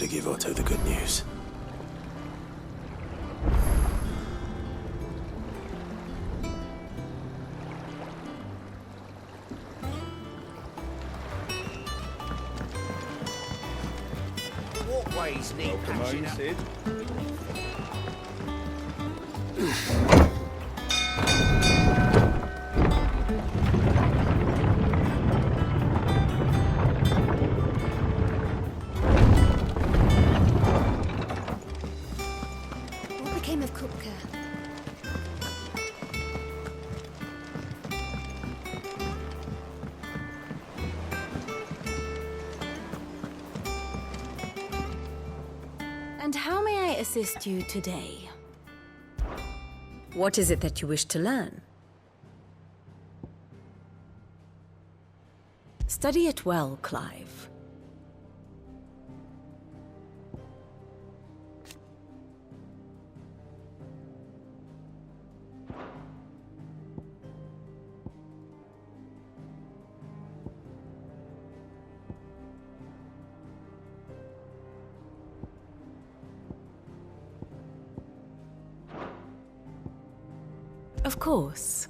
to give Otto the good news. Walkways need patching up. What became of Kupka? And how may I assist you today? What is it that you wish to learn? Study it well, Clive. Of course.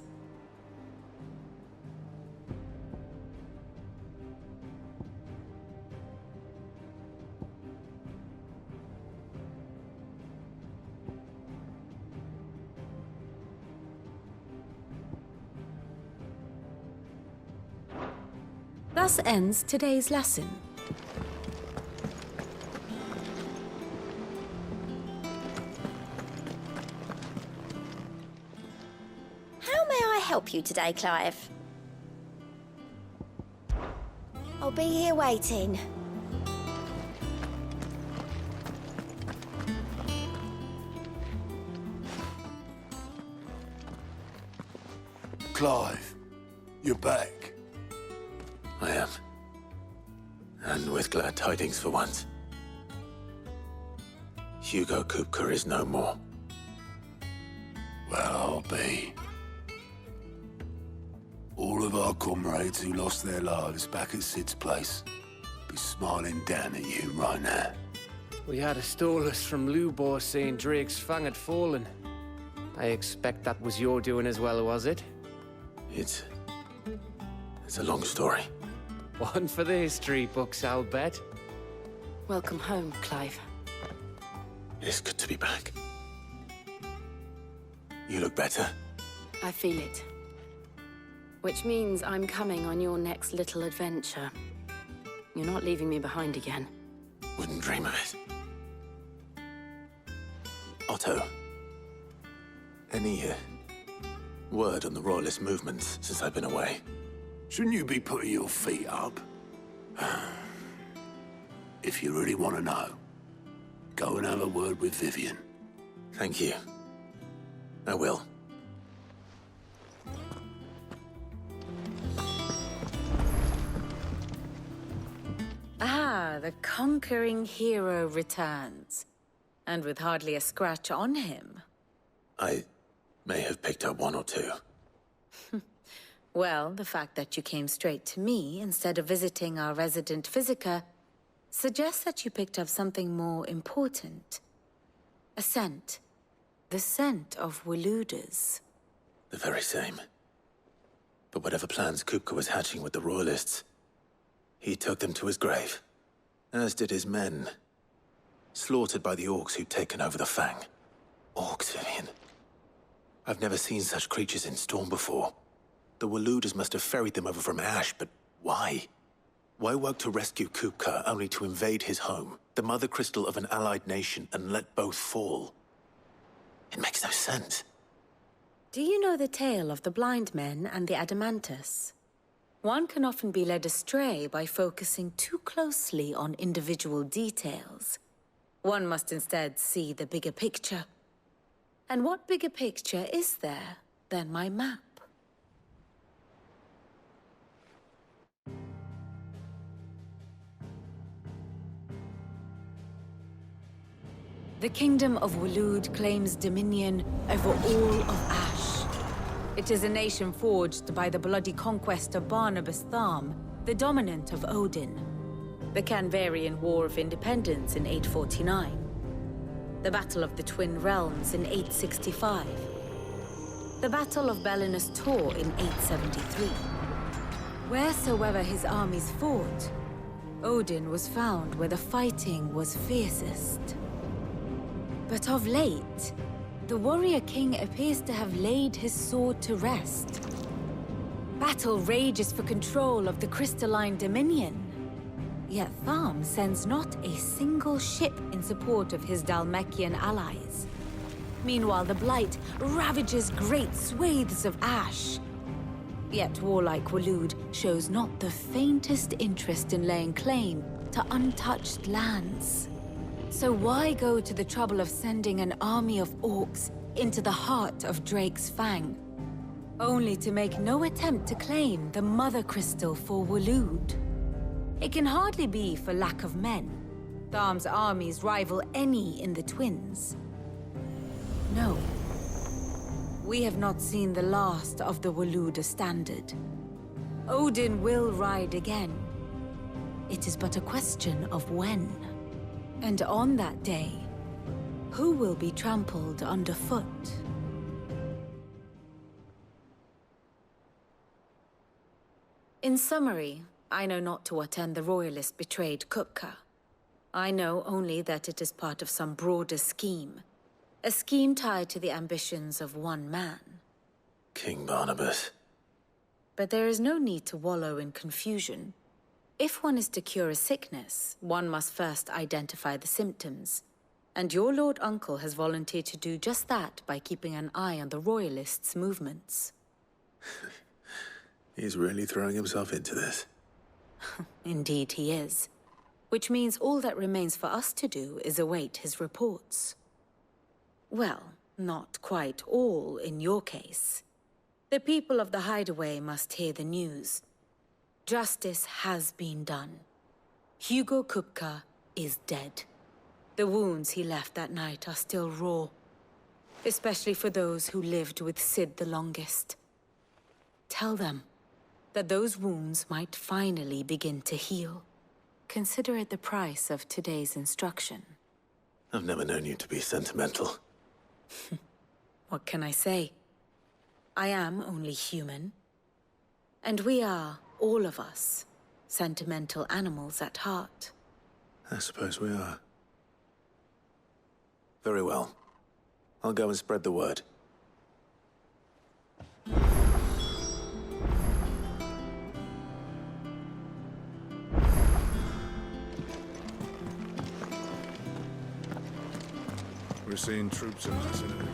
Thus ends today's lesson. Help you today, Clive? I'll be here waiting. Clive, you're back. I am. And with glad tidings for once. Hugo Kupka is no more. Well, I'll be. All of our comrades who lost their lives back at Sid's place be smiling down at you right now. We had a stolus from Lubor saying Drake's fang had fallen. I expect that was your doing as well, was it? It's a long story. One for the history books, I'll bet. Welcome home, Clive. It's good to be back. You look better. I feel it. Which means I'm coming on your next little adventure. You're not leaving me behind again. Wouldn't dream of it. Otto. Any word on the Royalist movements since I've been away? Shouldn't you be putting your feet up? If you really want to know, go and have a word with Vivian. Thank you. I will. Ah, the conquering hero returns. And with hardly a scratch on him. I may have picked up one or two. Well, the fact that you came straight to me instead of visiting our resident physiker suggests that you picked up something more important. A scent. The scent of Waludas. The very same. But whatever plans Kupka was hatching with the Royalists, he took them to his grave. As did his men. Slaughtered by the orcs who'd taken over the Fang. Orcs, Vivian. I've never seen such creatures in Storm before. The Waludas must have ferried them over from Ash, but why? Why work to rescue Kupka only to invade his home, the mother crystal of an allied nation, and let both fall? It makes no sense. Do you know the tale of the blind men and the Adamantus? One can often be led astray by focusing too closely on individual details. One must instead see the bigger picture. And what bigger picture is there than my map? The Kingdom of Waloed claims dominion over all of Ash. It is a nation forged by the bloody conquest of Barnabas Tharm, the dominant of Odin. the Canvarian War of Independence in 849, the Battle of the Twin Realms in 865, the Battle of Belinus Tor in 873. Wheresoever his armies fought, Odin was found where the fighting was fiercest. But of late, the warrior king appears to have laid his sword to rest. Battle rages for control of the crystalline dominion. Yet Tharm sends not a single ship in support of his Dhalmekian allies. Meanwhile, the Blight ravages great swathes of ash. Yet warlike Waloed shows not the faintest interest in laying claim to untouched lands. So why go to the trouble of sending an army of orcs into the heart of Drake's Fang, only to make no attempt to claim the Mother Crystal for Waloed? It can hardly be for lack of men. Tharm's armies rival any in the Twins. No. We have not seen the last of the Waloed standard. Odin will ride again. It is but a question of when. And on that day, who will be trampled underfoot? In summary, I know not to what end the royalist betrayed Kupka. I know only that it is part of some broader scheme. A scheme tied to the ambitions of one man. King Barnabas. But there is no need to wallow in confusion. If one is to cure a sickness, one must first identify the symptoms. And your Lord Uncle has volunteered to do just that by keeping an eye on the royalists' movements. He's really throwing himself into this. Indeed he is. Which means all that remains for us to do is await his reports. Well, not quite all in your case. The people of the Hideaway must hear the news. Justice has been done. Hugo Kupka is dead. The wounds he left that night are still raw, especially for those who lived with Sid the longest. Tell them that those wounds might finally begin to heal. Consider it the price of today's instruction. I've never known you to be sentimental. What can I say? I am only human. And we are, all of us, sentimental animals at heart. I suppose we are. Very well. I'll go and spread the word. We're seeing troops in Macedonia.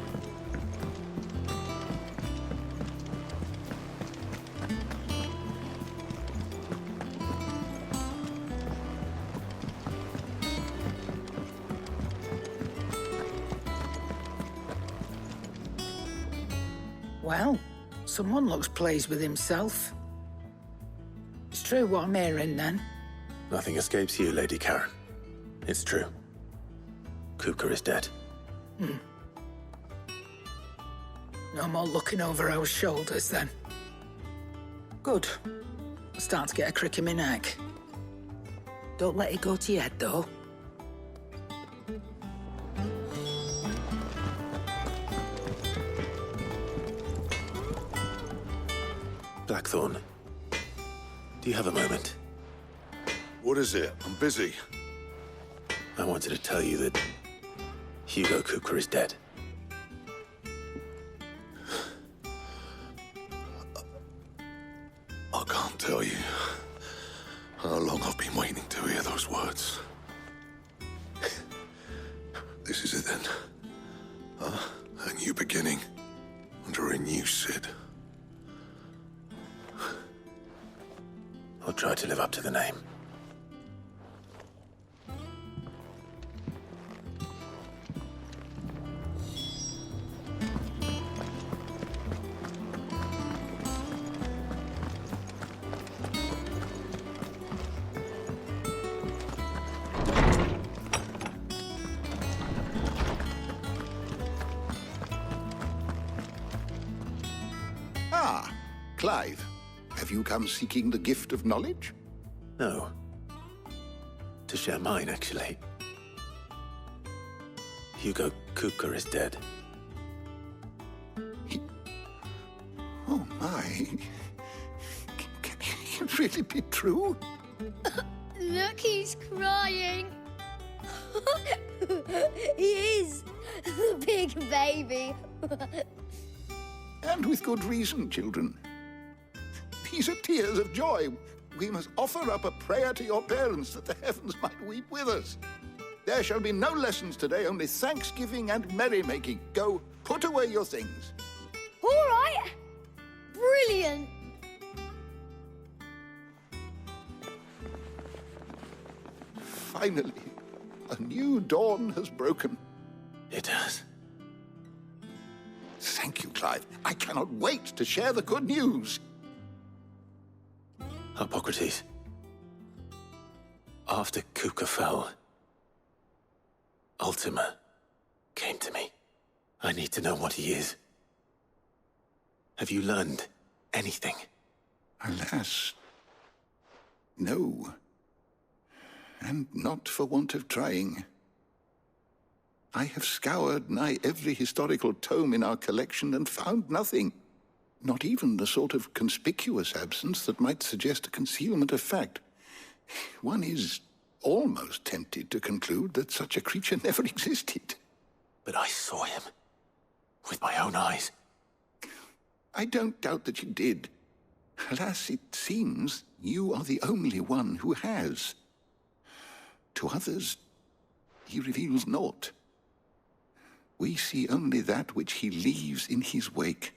Well, someone looks pleased with himself. It's true what I'm hearing, then. Nothing escapes you, Lady Karen. It's true. Kupka is dead. No more looking over our shoulders, then. Good. I'm starting to get a crick in my neck. Don't let it go to your head, though. Blackthorn, do you have a moment? What is it? I'm busy. I wanted to tell you that Hugo Kupka is dead. I can't tell you how long I've been waiting to hear those words. This is it then. A new beginning under a new Sid. I'll try to live up to the name. Clive, have you come seeking the gift of knowledge? No. to share mine, actually. Hugo Kupka is dead. Oh, my. Can it really be true? Look, he's crying. He is. The big baby. And with good reason, children. These are tears of joy. We must offer up a prayer to your parents that the heavens might weep with us. There shall be no lessons today, only thanksgiving and merrymaking. Go, put away your things. All right. Brilliant. Finally, a new dawn has broken. It has. Thank you, Clive. I cannot wait to share the good news. Hippocrates. After Kupka fell, Ultima came to me. I need to know what he is. Have you learned anything? Alas, no. And not for want of trying. I have scoured nigh every historical tome in our collection and found nothing. Not even the sort of conspicuous absence that might suggest a concealment of fact. One is almost tempted to conclude that such a creature never existed. But I saw him. With my own eyes. I don't doubt that you did. Alas, it seems you are the only one who has. To others, he reveals naught. We see only that which he leaves in his wake,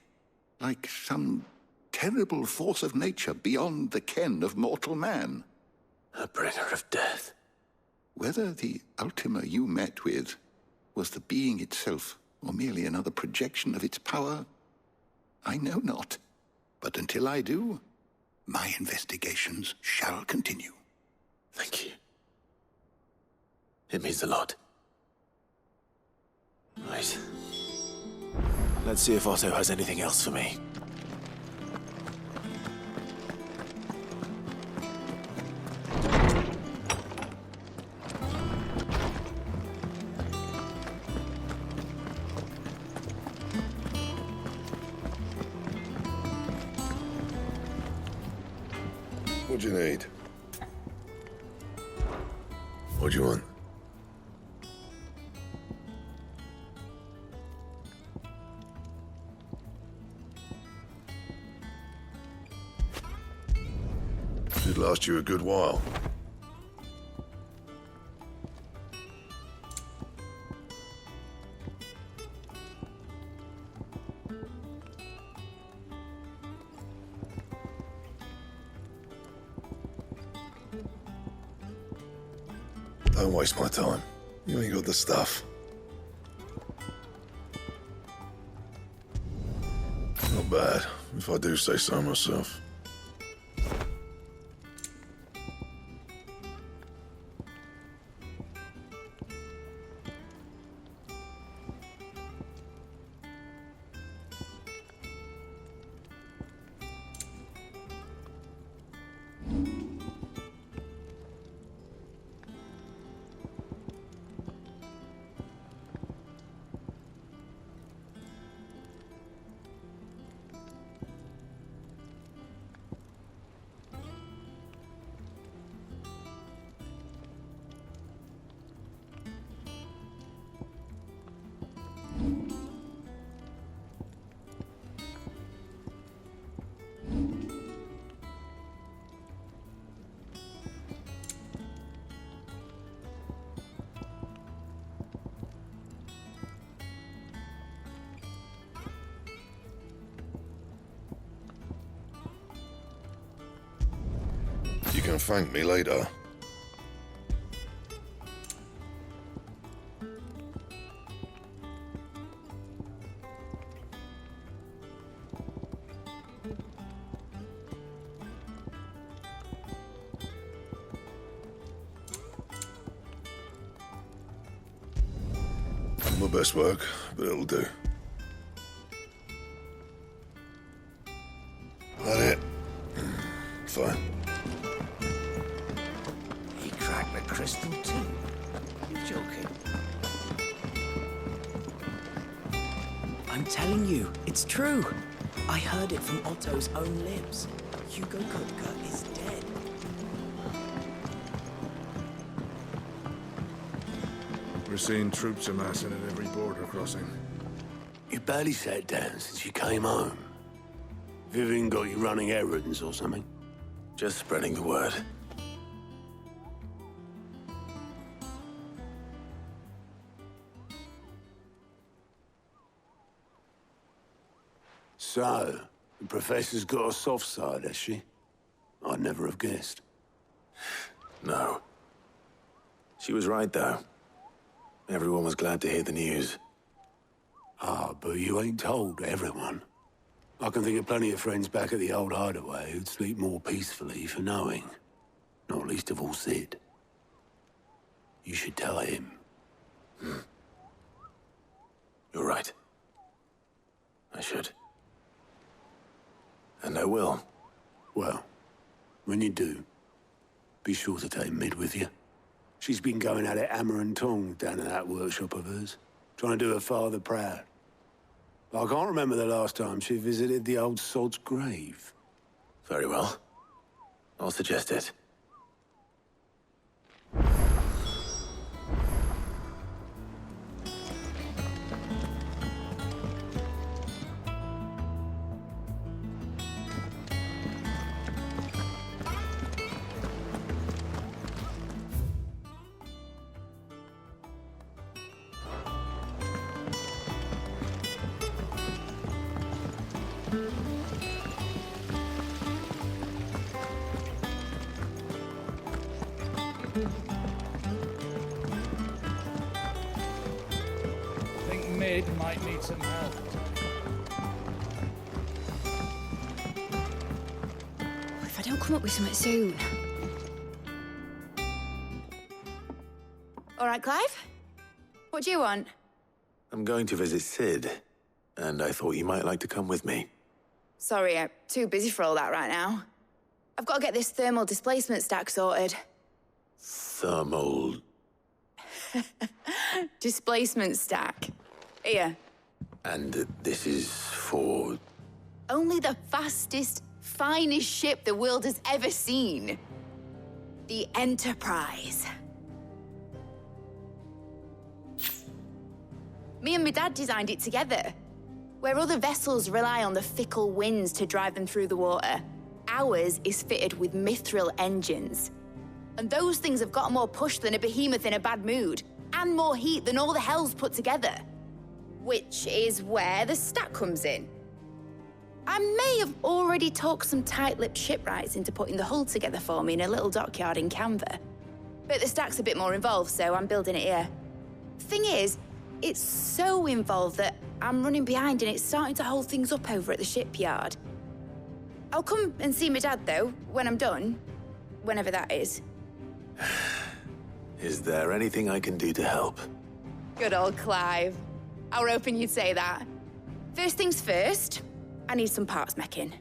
like some terrible force of nature beyond the ken of mortal man. A bringer of death. Whether the Ultima you met with was the being itself, or merely another projection of its power, I know not. But until I do, my investigations shall continue. Thank you. It means a lot. Right. Let's see if Otto has anything else for me. What do you need? What do you want? Should last you a good while. Don't waste my time. You ain't got the stuff. Not bad, if I do say so myself. You can thank me later. My best work, but it'll do. That it? Fine. He cracked the crystal I'm telling you, it's true. I heard it from Otto's own lips. Hugo Kupka is dead. We're seeing troops amassing at every border crossing. You barely sat down since you came home. Vivian got you running errands or something? Just spreading the word. So, the professor's got a soft side, has she? I'd never have guessed. No. She was right, though. Everyone was glad to hear the news. Ah, but you ain't told everyone. I can think of plenty of friends back at the old hideaway who'd sleep more peacefully for knowing. Not least of all Sid. You should tell him. You're right. I should. And I will. Well, when you do, be sure to take Mid with you. She's been going at it hammer and tongs down in that workshop of hers, trying to do her father proud. But I can't remember the last time she visited the old sod's grave. Very well. I'll suggest it. I think Mid might need some help. If I don't come up with something soon. All right, Clive? What do you want? I'm going to visit Sid, and I thought you might like to come with me. Sorry, I'm too busy for all that right now. I've got to get this thermal displacement stack sorted. Thermal... Displacement stack. Here. And this is for... Only the fastest, finest ship the world has ever seen. The Enterprise. Me and my dad designed it together. Where other vessels rely on the fickle winds to drive them through the water, ours is fitted with mithril engines. And those things have got more push than a behemoth in a bad mood, and more heat than all the hells put together. Which is where the stack comes in. I may have already talked some tight-lipped shipwrights into putting the hull together for me in a little dockyard in Canva. But the stack's a bit more involved, so I'm building it here. Thing is, it's so involved that I'm running behind and it's starting to hold things up over at the shipyard. I'll come and see my dad, though, when I'm done. Whenever that is. Is there anything I can do to help? Good old Clive. I were hoping you'd say that. First things first, I need some parts meching.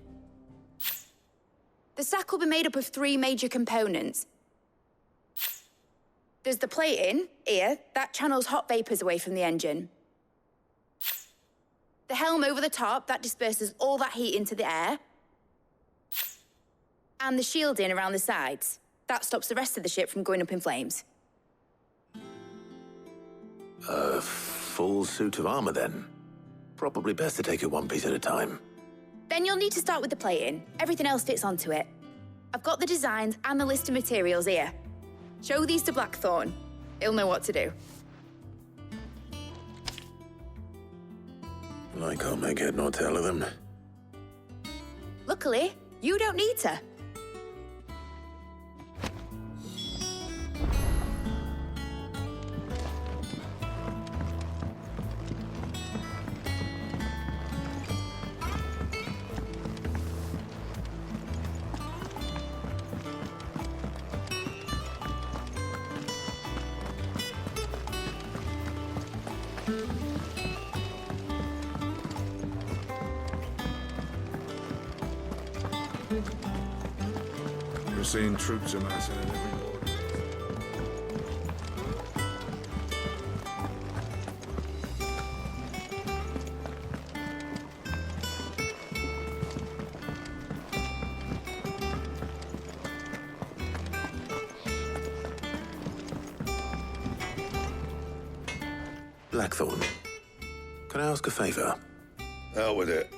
The stack will be made up of 3 major components. There's the plating, here, that channels hot vapors away from the engine. The helm over the top, that disperses all that heat into the air. And the shielding around the sides. That stops the rest of the ship from going up in flames. A full suit of armor, then. Probably best to take it one piece at a time. Then you'll need to start with the plating. Everything else fits onto it. I've got the designs and the list of materials here. Show these to Blackthorn. He'll know what to do. I can't make head nor tail of them. Luckily, you don't need to. We're seeing troops amassing at every border. Blackthorn, can I ask a favor? Out with it.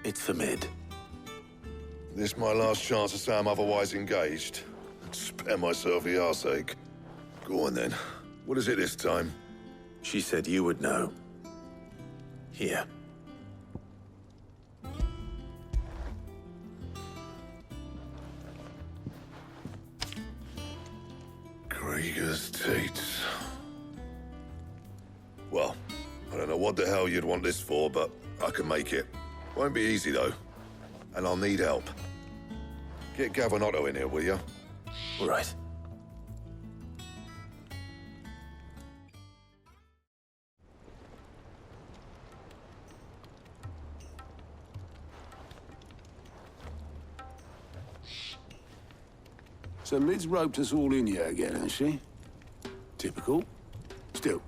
It's for Mid. This my last chance to say I'm otherwise engaged. Spare myself the arseache. Go on then. What is it this time? She said you would know. Here. Krieger's Tates. Well, I don't know what the hell you'd want this for, but I can make it. Won't be easy, though. And I'll need help. Get Gavinotto in here, will you? All right. So Mid's roped us all in here again, hasn't she? Typical. Still,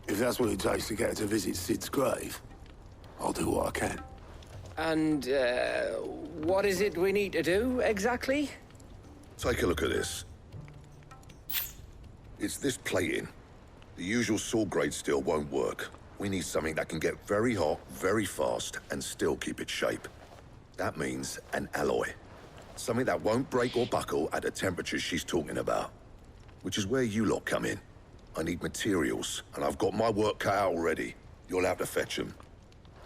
if that's what it takes to get her to visit Sid's grave, I'll do what I can. And, what is it we need to do, exactly? Take a look at this. It's this plating. The usual sword grade steel won't work. We need something that can get very hot, very fast, and still keep its shape. That means an alloy. Something that won't break or buckle at the temperatures she's talking about. Which is where you lot come in. I need materials, and I've got my work cut out already. You'll have to fetch them.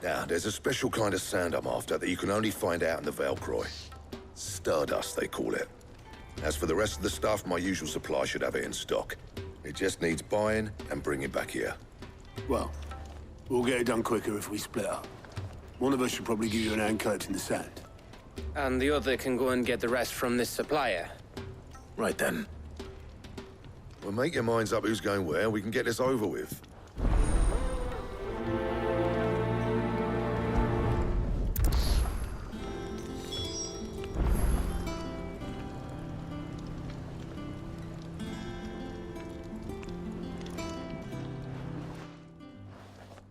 Now, there's a special kind of sand I'm after that you can only find out in the Velcroy. Stardust, they call it. As for the rest of the stuff, my usual supply should have it in stock. It just needs buying and bringing back here. Well, we'll get it done quicker if we split up. One of us should probably give you an hand collecting the sand. And the other can go and get the rest from this supplier. Right then. Well, make your minds up who's going where, and we can get this over with.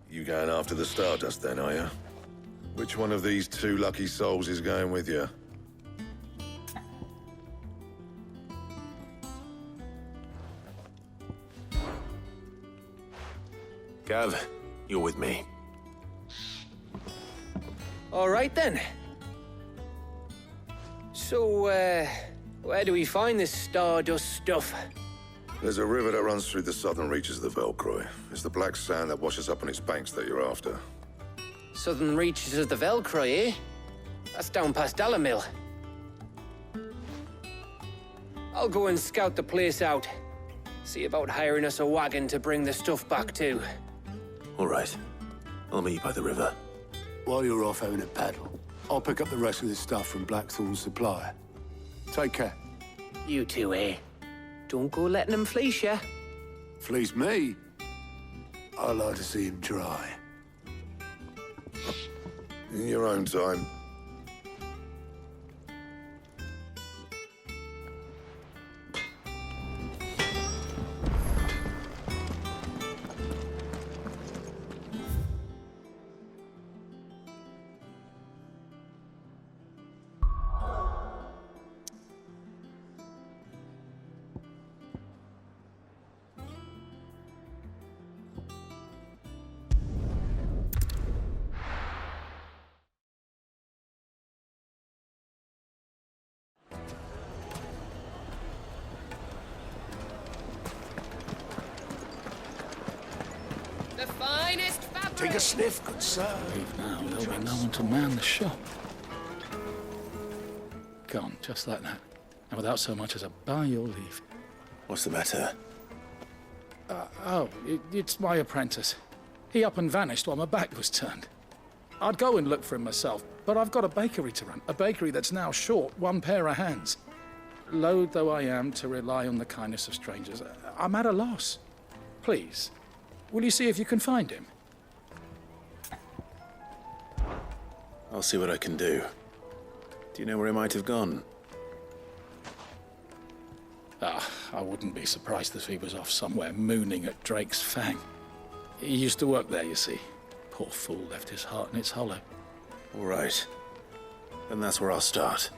You going after the Stardust then, are you? Which one of these two lucky souls is going with you? Gav, you're with me. All right, then. So, where do we find this Stardust stuff? There's a river that runs through the southern reaches of the Velcroy. It's the black sand that washes up on its banks that you're after. Southern reaches of the Velcroy, eh? That's down past Dalamil. I'll go and scout the place out. See about hiring us a wagon to bring the stuff back to. All right. I'll meet you by the river. While you're off having a paddle, I'll pick up the rest of this stuff from Blackthorn's supplier. Take care. You two, eh? Don't go letting him fleece ya. Fleece me? I like to see him try. In your own time. The finest fabric! Take a sniff, good sir. Leave now, there'll be no one to man the shop. Gone, just like that. And without so much as a by your leave. What's the matter? It's my apprentice. He up and vanished while my back was turned. I'd go and look for him myself, but I've got a bakery to run. A bakery that's now short one pair of hands. Loath though I am to rely on the kindness of strangers, I'm at a loss. Please, will you see if you can find him? I'll see what I can do. Do you know where he might have gone? I wouldn't be surprised if he was off somewhere mooning at Drake's Fang. He used to work there, you see. Poor fool left his heart in its hollow. All right. Then that's where I'll start.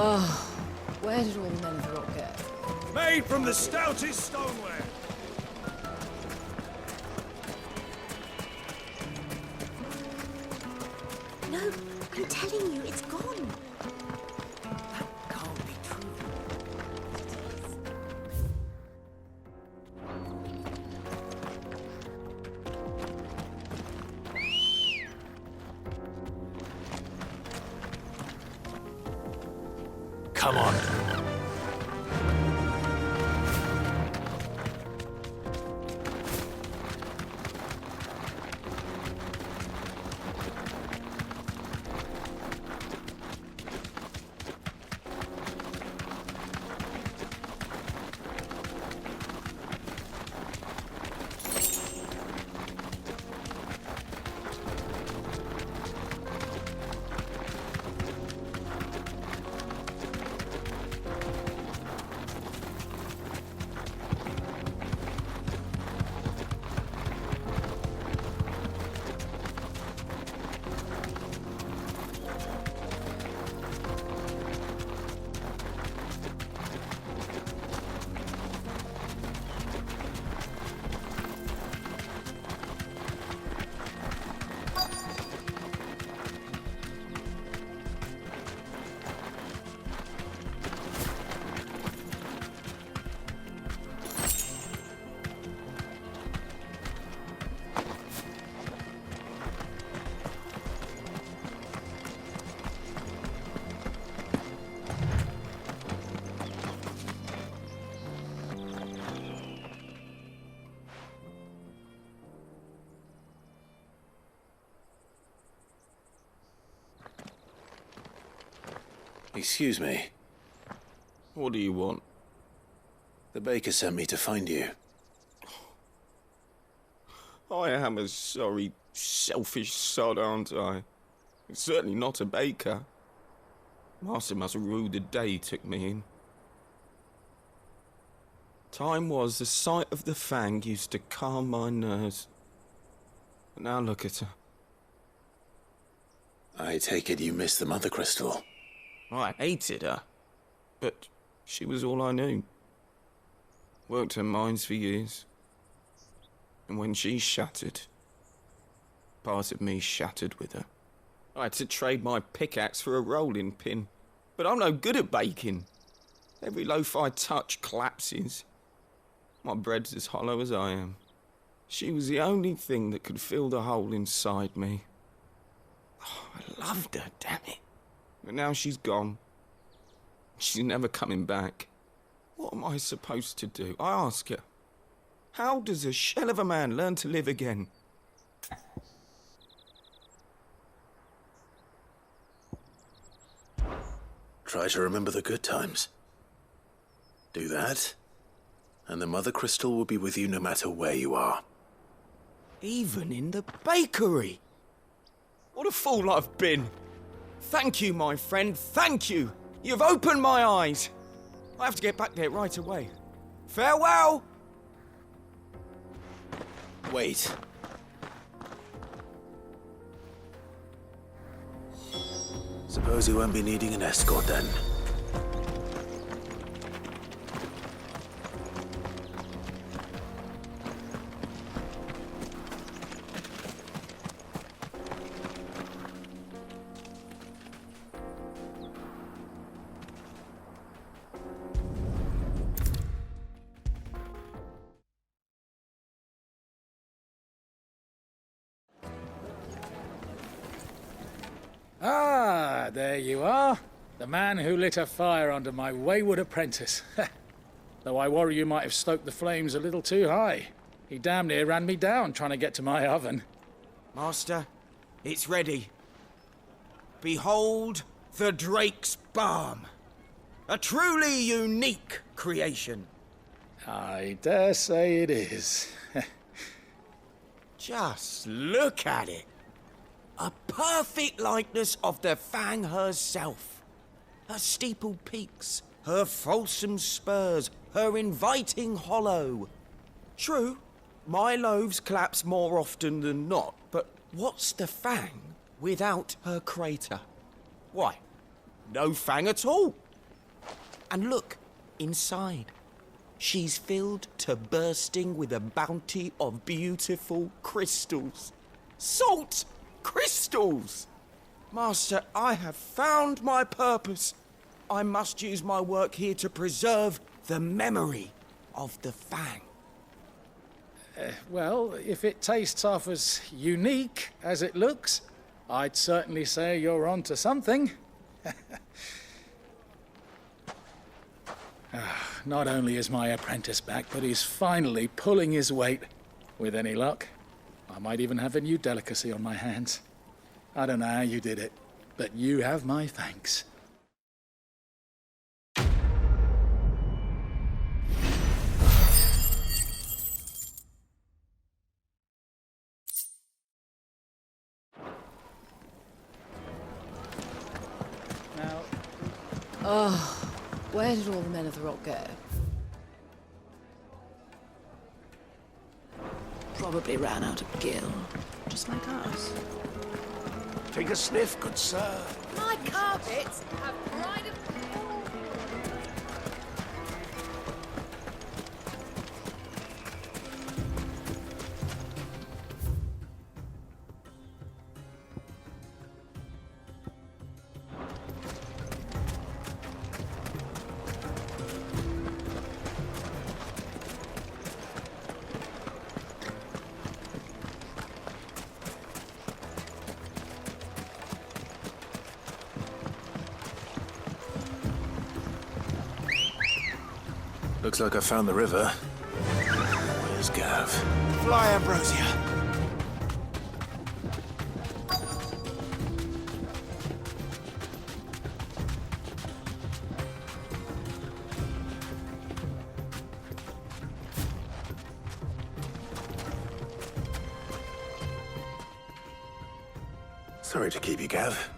Oh, where did all the men of the rock go? Made from the stoutest stoneware. No, I'm telling you, it's gone. That can't be true. Come on. Excuse me. What do you want? The baker sent me to find you. I am a sorry, selfish sod, aren't I? Certainly not a baker. Master must have ruled the day he took me in. Time was the sight of the fang used to calm my nerves. But now look at her. I take it you missed the mother crystal. I hated her, but she was all I knew. Worked her mines for years. And when she shattered, part of me shattered with her. I had to trade my pickaxe for a rolling pin, but I'm no good at baking. Every loaf I touch collapses. My bread's as hollow as I am. She was the only thing that could fill the hole inside me. Oh, I loved her, damn it. But now she's gone. She's never coming back. What am I supposed to do? I ask her. How does a shell of a man learn to live again? Try to remember the good times. Do that, and the mother crystal will be with you no matter where you are. Even in the bakery. What a fool I've been. Thank you, my friend, thank you. You've opened my eyes. I have to get back there right away. Farewell! Wait. Suppose you won't be needing an escort then. Ah, there you are. The man who lit a fire under my wayward apprentice. Though I worry you might have stoked the flames a little too high. He damn near ran me down trying to get to my oven. Master, it's ready. Behold the Drake's Balm. A truly unique creation. I dare say it is. Just look at it. A perfect likeness of the Fang herself. Her steeple peaks, her fulsome spurs, her inviting hollow. True, my loaves collapse more often than not, but what's the Fang without her crater? Why, no Fang at all. And look, inside. She's filled to bursting with a bounty of beautiful crystals. Salt crystals! Master, I have found my purpose. I must use my work here to preserve the memory of the Fang. Well, if it tastes half as unique as it looks, I'd certainly say you're onto something. Not only is my apprentice back, but he's finally pulling his weight. With any luck, I might even have a new delicacy on my hands. I don't know how you did it, but you have my thanks. Oh, where did all the men of the rock go? Probably ran out of gill, just like us. Take a sniff, good sir. My carpets have pride of... Looks like I found the river. Where's Gav? Fly, Ambrosia. Sorry to keep you, Gav.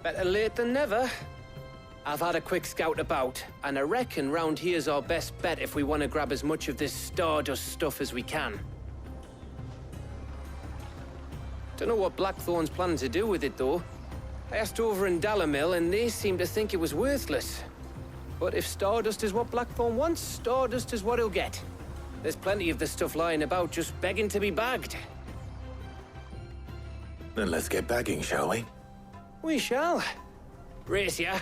Better late than never. I've had a quick scout about, and I reckon round here's our best bet if we want to grab as much of this Stardust stuff as we can. Don't know what Blackthorn's planning to do with it, though. I asked over in Dalamil, and they seem to think it was worthless. But if Stardust is what Blackthorn wants, Stardust is what he'll get. There's plenty of the stuff lying about, just begging to be bagged. Then let's get bagging, shall we? We shall. Race ya.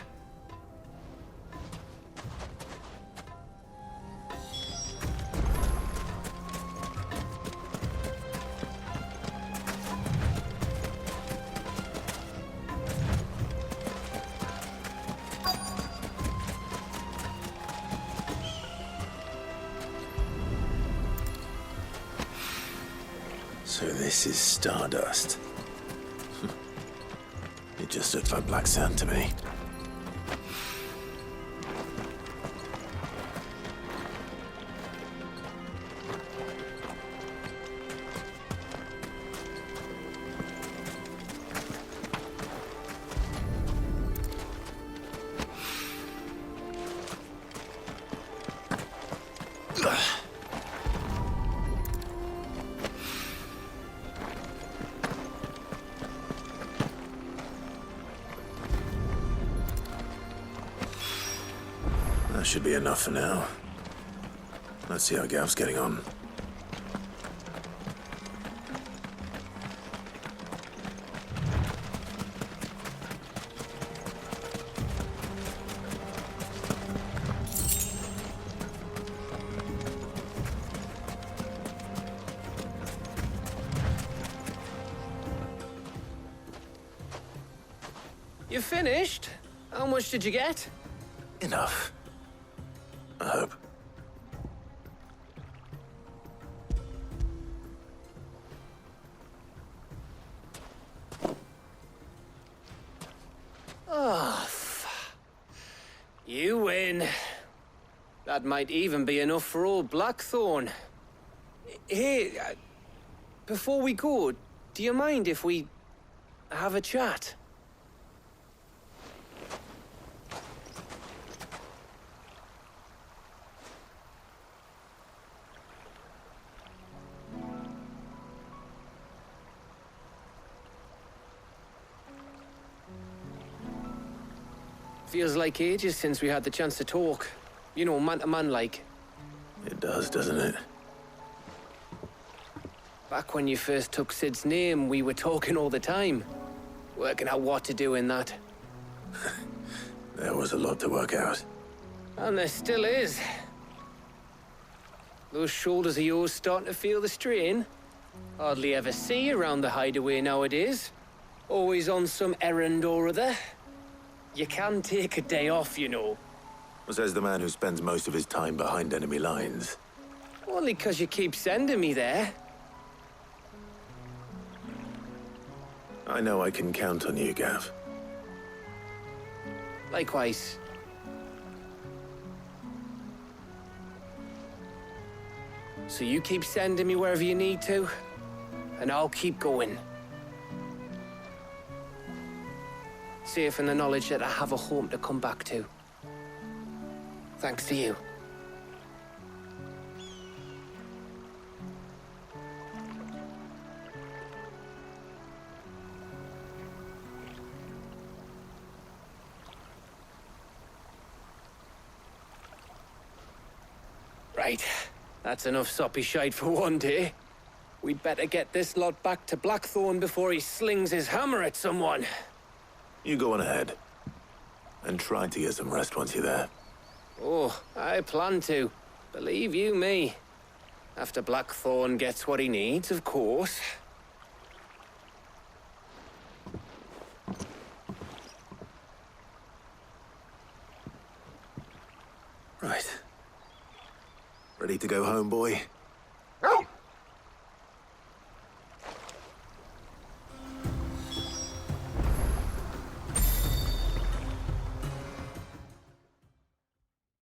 So this is Stardust. It just looks like black sand to me. That should be enough for now. Let's see how Gav's getting on. You finished? How much did you get? Enough. I hope. Oh, you win. That might even be enough for old Blackthorn. Hey, before we go, do you mind if we have a chat? Feels like ages since we had the chance to talk. You know, man to man like. It does, doesn't it? Back when you first took Sid's name, we were talking all the time. Working out what to do in that. There was a lot to work out. And there still is. Those shoulders of yours starting to feel the strain. Hardly ever see you around the hideaway nowadays. Always on some errand or other. You can take a day off, you know. Says the man who spends most of his time behind enemy lines. Only 'cause you keep sending me there. I know I can count on you, Gav. Likewise. So you keep sending me wherever you need to, and I'll keep going. Safe in the knowledge that I have a home to come back to. Thanks to you. Right. That's enough soppy shite for one day. We'd better get this lot back to Blackthorn before he slings his hammer at someone. You go on ahead. And try to get some rest once you're there. Oh, I plan to. Believe you me. After Blackthorn gets what he needs, of course. Right. Ready to go home, boy?